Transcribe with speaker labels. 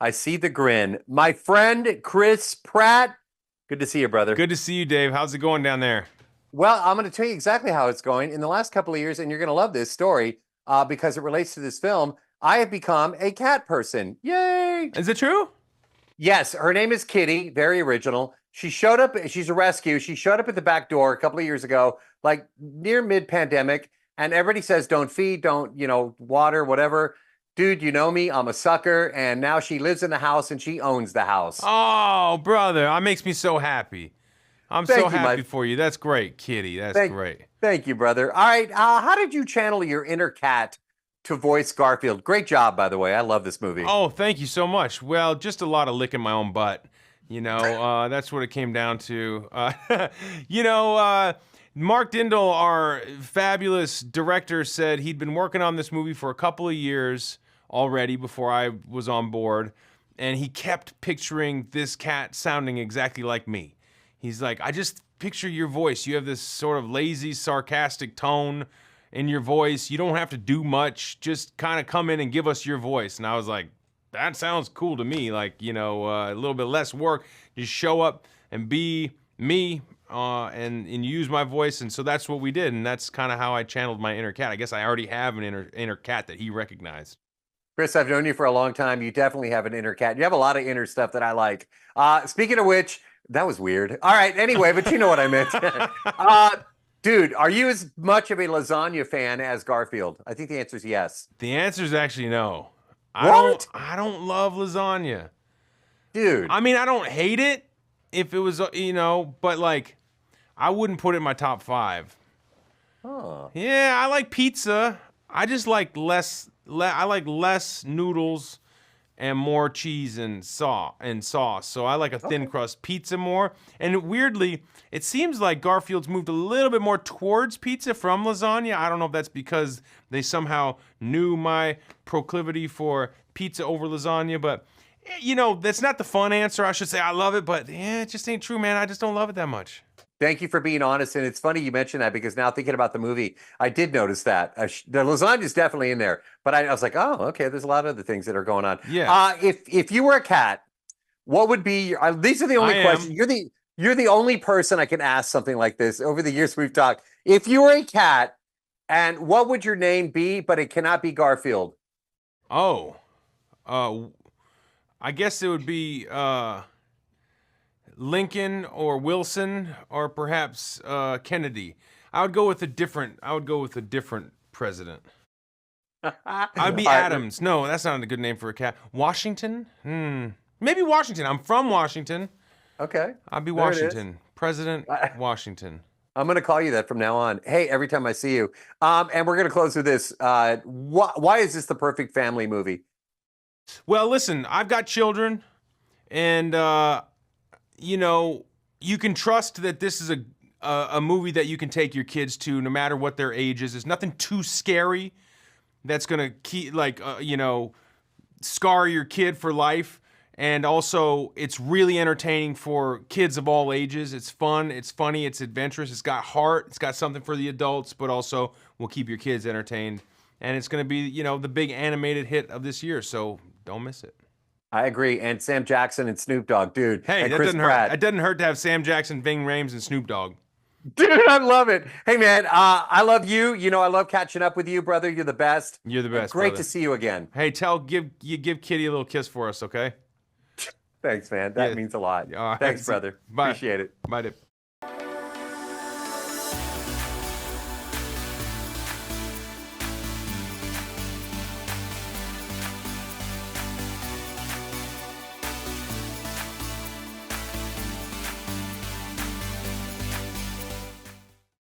Speaker 1: I see the grin. My friend Chris Pratt. Good to see you, brother.
Speaker 2: Good to see you, Dave. How's it going down there?
Speaker 1: Well, I'm going to tell you exactly how it's going. In the last couple of years, and you're going to love this story because it relates to this film, I have become a cat person. Yay!
Speaker 2: Is it true?
Speaker 1: Yes, her name is Kitty, very original. She showed up, she's a rescue. She showed up at the back door a couple of years ago, like near mid-pandemic, and everybody says, don't feed, don't, water, whatever. Dude, you know me, I'm a sucker, and now she lives in the house and she owns the house.
Speaker 2: Oh, brother, that makes me so happy. I'm so
Speaker 1: Thank you,
Speaker 2: happy for you. That's great, Kitty. That's
Speaker 1: thank,
Speaker 2: great.
Speaker 1: thank you, brother. All right, how did you channel your inner cat to voice Garfield? Great job, by the way. I love this movie.
Speaker 2: Oh, thank you so much. Well, just a lot of licking my own butt. That's what it came down to. You know, Mark Dindal, our fabulous director, said he'd been working on this movie for a couple of years already before I was on board, and he kept picturing this cat sounding exactly like me. He's like, I just picture your voice. You have this sort of lazy, sarcastic tone in your voice. You don't have to do much. Just kind of come in and give us your voice. And I was like, that sounds cool to me. Like, a little bit less work. Just show up and be me and use my voice. And so that's what we did. And that's kind of how I channeled my inner cat. I guess I already have an inner cat that he recognized.
Speaker 1: Chris, I've known you for a long time. You definitely have an inner cat. You have a lot of inner stuff that I like. Speaking of which, that was weird. All right, anyway, but you know what I meant. Dude, are you as much of a lasagna fan as Garfield? I think the answer is yes.
Speaker 2: The answer is actually no.
Speaker 1: What?
Speaker 2: I don't love lasagna.
Speaker 1: Dude.
Speaker 2: I mean, I don't hate it if it was, but like, I wouldn't put it in my top 5.
Speaker 1: Huh.
Speaker 2: Yeah, I like pizza. I just like I like less noodles and more cheese and sauce. So I like a thin crust pizza more. And weirdly, it seems like Garfield's moved a little bit more towards pizza from lasagna. I don't know if that's because they somehow knew my proclivity for pizza over lasagna, but that's not the fun answer. I should say I love it, but it just ain't true, man. I just don't love it that much.
Speaker 1: Thank you for being honest. And it's funny you mentioned that because now thinking about the movie, I did notice that. The lasagna is definitely in there. But I was like, oh, okay, there's a lot of other things that are going on.
Speaker 2: Yeah.
Speaker 1: If you were a cat, what would be your, these are the only questions. You're the only person I can ask something like this. Over the years we've talked. If you were a cat, and what would your name be, but it cannot be Garfield?
Speaker 2: Oh. I guess it would be Lincoln or Wilson or perhaps Kennedy. I would go with a different president. I'd be Adams. No, that's not a good name for a cat. Washington? Maybe Washington. I'm from Washington.
Speaker 1: Okay.
Speaker 2: I'd be Washington. President Washington.
Speaker 1: I'm going to call you that from now on. Hey, every time I see you. And we're going to close with this. Why is this the perfect family movie?
Speaker 2: Well, listen, I've got children, and you can trust that this is a movie that you can take your kids to, no matter what their age is. There's nothing too scary that's gonna scar your kid for life. And also, it's really entertaining for kids of all ages. It's fun, it's funny, it's adventurous, it's got heart, it's got something for the adults, but also will keep your kids entertained. And it's gonna be, the big animated hit of this year, so don't miss it.
Speaker 1: I agree. And Sam Jackson and Snoop Dogg, dude.
Speaker 2: Hey,
Speaker 1: and
Speaker 2: that
Speaker 1: Chris
Speaker 2: doesn't
Speaker 1: Pratt.
Speaker 2: hurt. It doesn't hurt to have Sam Jackson, Ving Rhames, and Snoop Dogg.
Speaker 1: Dude, I love it. Hey, man, I love you. I love catching up with you, brother. You're the best.
Speaker 2: You're the best,
Speaker 1: Great
Speaker 2: brother.
Speaker 1: to see you again.
Speaker 2: Hey, give Kitty a little kiss for us, okay?
Speaker 1: Thanks, man. That means a lot.
Speaker 2: All right.
Speaker 1: Thanks, brother.
Speaker 2: Bye.
Speaker 1: Appreciate it.
Speaker 2: Bye.